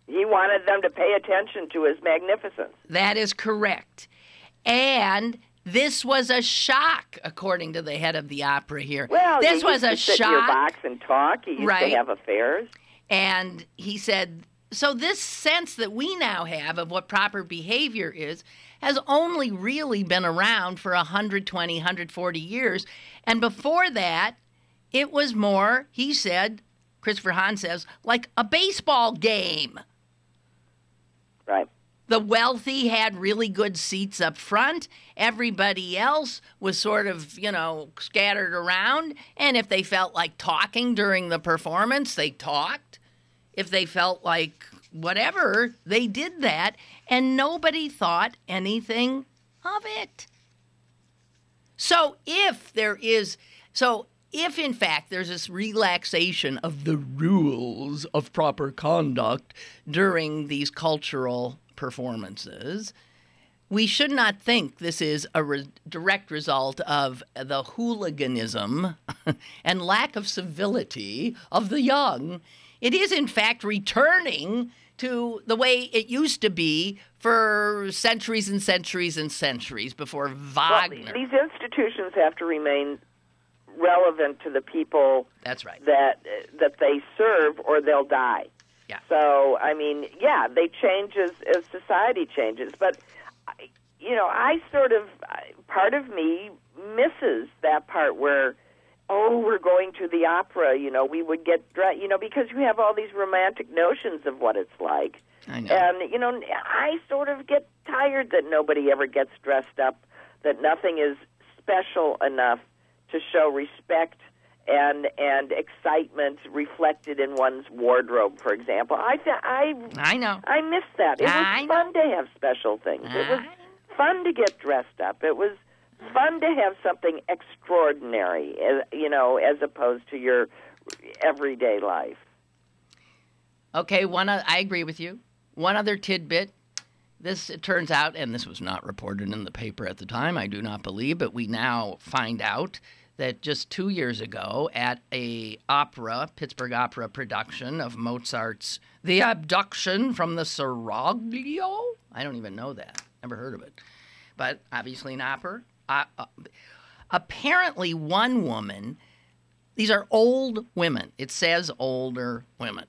them to pay attention to his magnificence. That is correct. And this was a shock, according to the head of the opera here. Well, this was a shock. Sit in your box and talk. He used to have affairs. And he said, so this sense that we now have of what proper behavior is has only really been around for 120, 140 years. And before that, it was more, he said, Christopher Hahn says, like a baseball game. Right. The wealthy had really good seats up front. Everybody else was sort of, scattered around. And if they felt like talking during the performance, they talked. If they felt like whatever, they did that. And nobody thought anything of it. So if in fact there's this relaxation of the rules of proper conduct during these cultural performances, we should not think this is a direct result of the hooliganism and lack of civility of the young. It is, in fact, returning to the way it used to be for centuries and centuries and centuries before Wagner. Well, these institutions have to remain relevant to the people That's right. that they serve, or they'll die. Yeah. So, they change as society changes. But, part of me misses that part where, we're going to the opera, we would get dressed, because you have all these romantic notions of what it's like. I know. And, I sort of get tired that nobody ever gets dressed up, that nothing is special enough to show respect and excitement reflected in one's wardrobe, for example. I know. I miss that. It was fun to have special things. It was fun to get dressed up. It was fun to have something extraordinary, as opposed to your everyday life. Okay, I agree with you. One other tidbit. It turns out, and this was not reported in the paper at the time, I do not believe, but we now find out that just 2 years ago at a Pittsburgh Opera production of Mozart's The Abduction from the Seraglio. I don't even know that. Never heard of it. But obviously an opera. Apparently one woman, these are old women. It says older women.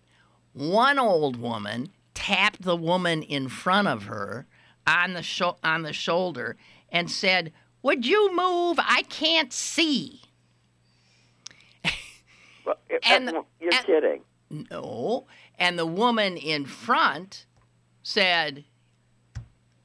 One old woman tapped the woman in front of her on the shoulder and said, "Would you move? I can't see." Well, you're kidding. No. And the woman in front said,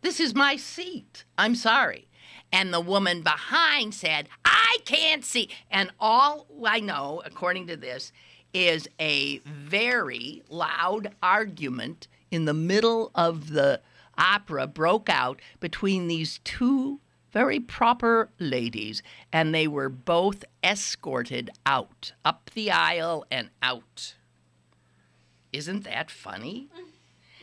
"This is my seat. I'm sorry." And the woman behind said, "I can't see." And all I know, according to this, is a very loud argument in the middle of the opera broke out between these two very proper ladies, and they were both escorted out, up the aisle and out. Isn't that funny?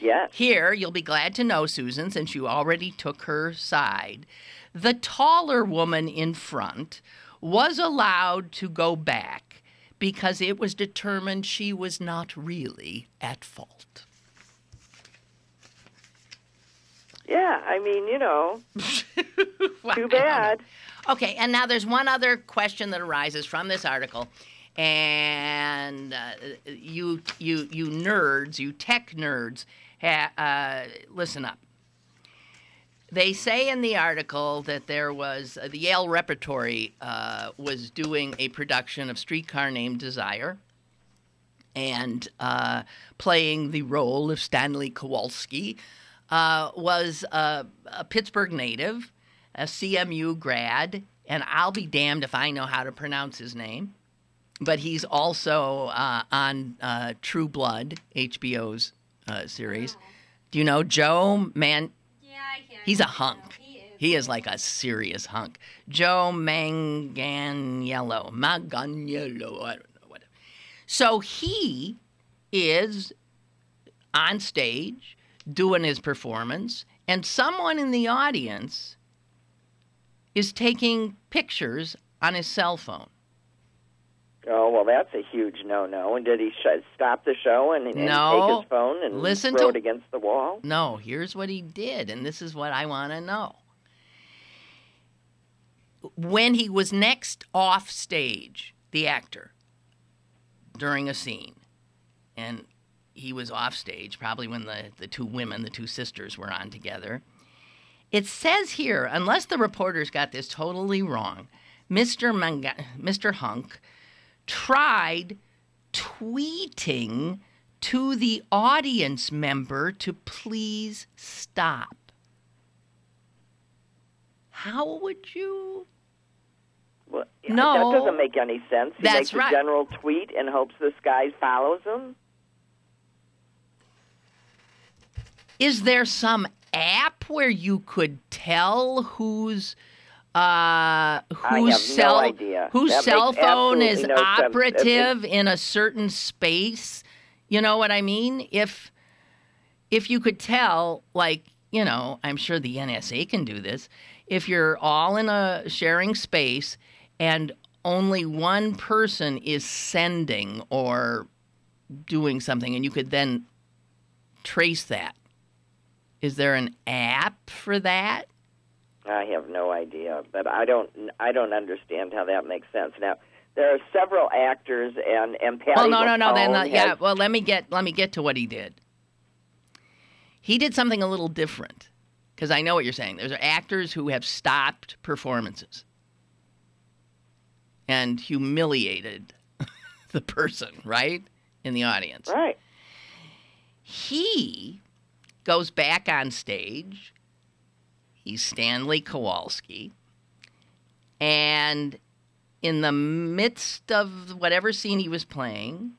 Yes. Here, you'll be glad to know, Susan, since you already took her side, the taller woman in front was allowed to go back because it was determined she was not really at fault. Yeah, I mean, Well, too bad. Okay, and now there's one other question that arises from this article, and you nerds, you tech nerds, listen up. They say in the article that there was the Yale Repertory was doing a production of Streetcar Named Desire and playing the role of Stanley Kowalski. Was a Pittsburgh native, a CMU grad, and I'll be damned if I know how to pronounce his name. But he's also on True Blood, HBO's series. Do you know Joe Man? Yeah, I can. He's a hunk. He is like a serious hunk. Joe Manganiello. I don't know. Whatever. So he is on stage doing his performance, and someone in the audience is taking pictures on his cell phone. Oh, well, that's a huge no-no. And did he stop the show and take his phone and throw it against the wall? No, here's what he did, and this is what I want to know. When he was next off stage, the actor, during a scene, and he was off stage, probably when the two women, the two sisters, were on together, it says here, unless the reporters got this totally wrong, Mr. Hunk tried tweeting to the audience member to please stop. How would you? Well, no, that doesn't make any sense. He makes a general tweet and hopes this guy follows him. Is there some app where you could tell whose cell phone is operative in a certain space? You know what I mean? If you could tell, like, you know, I'm sure the NSA can do this. If you're all in a sharing space and only one person is sending or doing something, and you could then trace that. Is there an app for that? I have no idea, but I don't understand how that makes sense. Now, there are several actors and Patty LuPone Well, let me get to what he did. He did something a little different, because I know what you're saying. There's actors who have stopped performances and humiliated the person, right, in the audience. Right. He goes back on stage. He's Stanley Kowalski. And in the midst of whatever scene he was playing,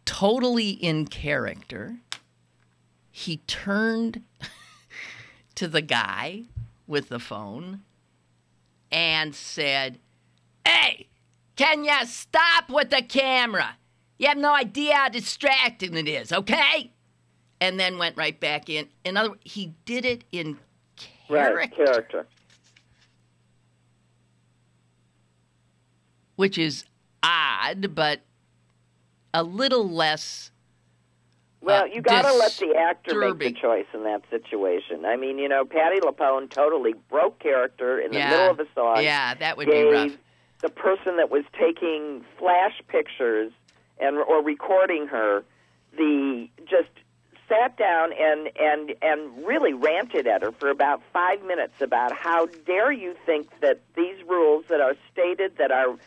totally in character, he turned to the guy with the phone and said, "Hey, can you stop with the camera? You have no idea how distracting it is, okay?" And then went right back in. In other words, he did it in character. Right, character. Which is odd, but a little less well, you got to let the actor make the choice in that situation. I mean, you know, Patty LuPone totally broke character in the middle of a song. Yeah, that would be rough. The person that was taking flash pictures or recording her, just sat down and really ranted at her for about 5 minutes about how dare you think that these rules that are stated, that are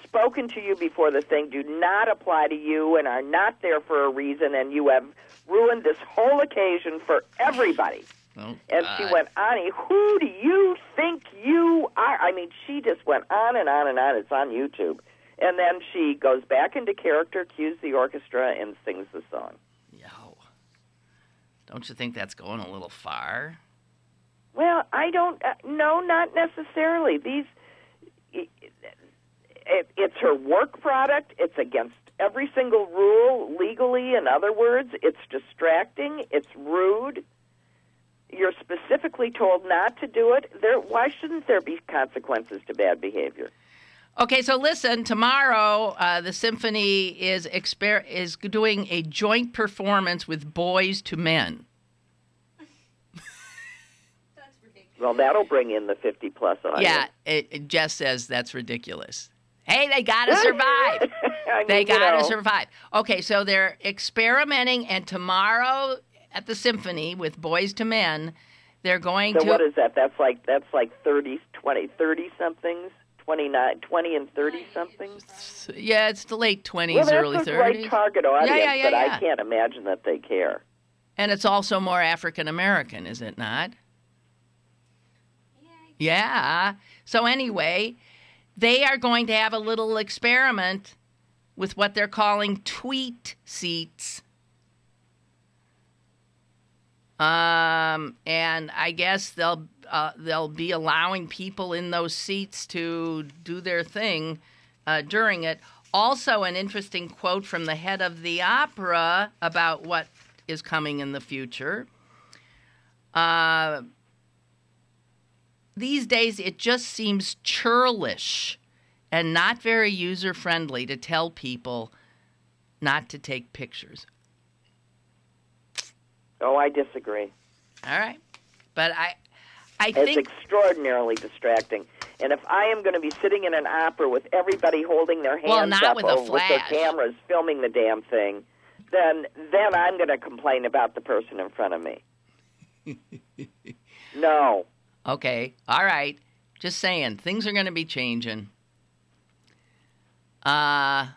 spoken to you before the thing, do not apply to you and are not there for a reason, and you have ruined this whole occasion for everybody. Oh, and she went, "Ani, who do you think you are?" I mean, she just went on and on and on. It's on YouTube. And then she goes back into character, cues the orchestra, and sings the song. Don't you think that's going a little far? Well, I don't. No, not necessarily. It's her work product. It's against every single rule legally. In other words, it's distracting. It's rude. You're specifically told not to do it. Why shouldn't there be consequences to bad behavior? Okay, so listen. Tomorrow, the symphony is doing a joint performance with Boys to Men. That's ridiculous. Well, that'll bring in the 50-plus audience. Yeah, Jess says that's ridiculous. Hey, they got to survive. They got to survive. Okay, so they're experimenting, and tomorrow at the symphony with Boys to Men, they're going to... So what is that? That's like 30-somethings? 20 and 30-somethings? Yeah, it's the late 20s, early 30s. Well, that's the right target audience, but yeah. I can't imagine that they care. And it's also more African-American, is it not? Yeah. So anyway, they are going to have a little experiment with what they're calling tweet seats. And I guess they'll be allowing people in those seats to do their thing during it. Also, an interesting quote from the head of the opera about what is coming in the future. These days, it just seems churlish and not very user-friendly to tell people not to take pictures. Oh, I disagree. All right. But I It's think... extraordinarily distracting. And if I am going to be sitting in an opera with everybody holding their hands not up with a with their flash. cameras filming the damn thing, then I'm going to complain about the person in front of me. No. Okay. All right. Just saying. Things are going to be changing. And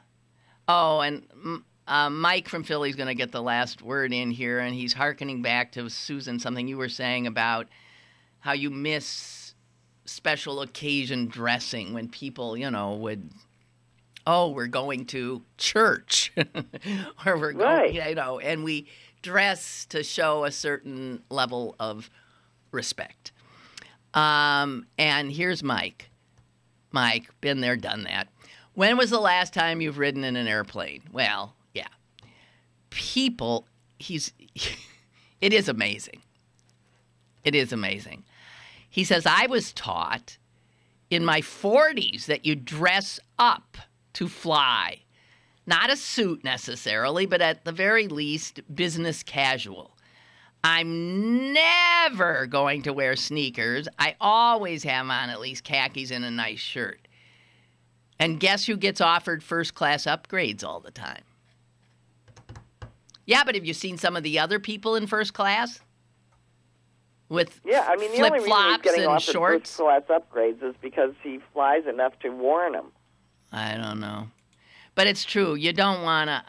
Mike from Philly is going to get the last word in here, and he's hearkening back to, Susan, something you were saying about how you miss special occasion dressing when people, would, we're going to church, or we're going, and we dress to show a certain level of respect. And here's Mike. Mike, been there, done that. When was the last time you've ridden in an airplane? Well, yeah. People, it is amazing. It is amazing. He says, I was taught in my 40s that you dress up to fly. Not a suit necessarily, but at the very least, business casual. I'm never going to wear sneakers. I always have on at least khakis and a nice shirt. And guess who gets offered first-class upgrades all the time? Yeah, but have you seen some of the other people in first class? With the only reason he's flip-flops getting and offered shorts? first-class upgrades is because he flies enough to warrant them. I don't know. But it's true. You don't want to...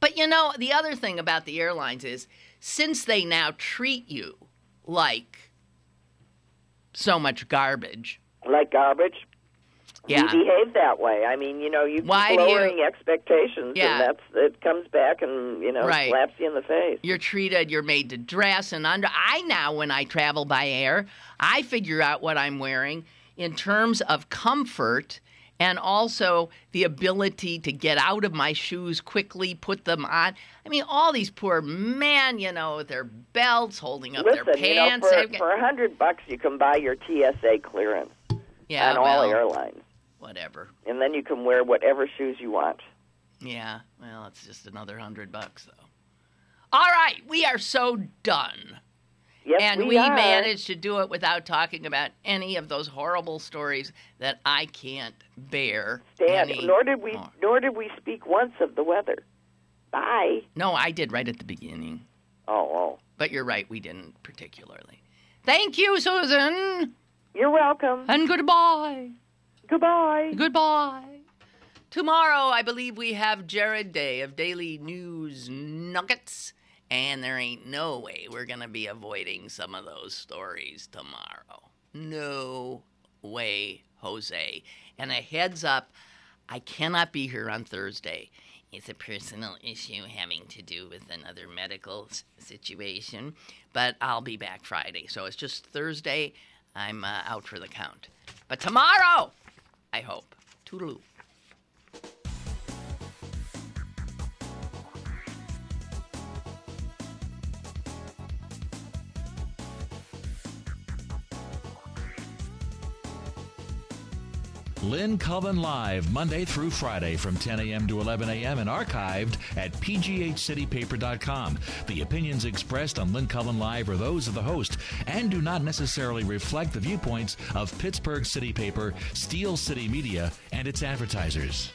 But, the other thing about the airlines is, since they now treat you like so much garbage... Like garbage? Yeah. We behave that way. You keep lowering expectations, and it comes back and, Right. slaps you in the face. You're made to dress and under. When I travel by air, I figure out what I'm wearing in terms of comfort and also the ability to get out of my shoes quickly, put them on. All these poor men, with their belts, holding up their pants. For $100, you can buy your TSA clearance on all airlines. Whatever. And then you can wear whatever shoes you want. Yeah, well, it's just another $100, though. All right, we are so done. Yes, and we are. managed to do it without talking about any of those horrible stories that I can't bear. Stan, nor did we speak once of the weather. Bye. No, I did right at the beginning. Oh. But you're right, we didn't particularly. Thank you, Susan. You're welcome. And goodbye. Goodbye. Goodbye. Tomorrow, I believe we have Jared Day of Daily News Nuggets. And there ain't no way we're going to be avoiding some of those stories tomorrow. No way, Jose. And a heads up, I cannot be here on Thursday. It's a personal issue having to do with another medical situation. But I'll be back Friday. So it's just Thursday. I'm out for the count. But tomorrow, I hope. Toodaloo. Lynn Cullen Live, Monday through Friday from 10 a.m. to 11 a.m. and archived at pghcitypaper.com. The opinions expressed on Lynn Cullen Live are those of the host and do not necessarily reflect the viewpoints of Pittsburgh City Paper, Steel City Media, and its advertisers.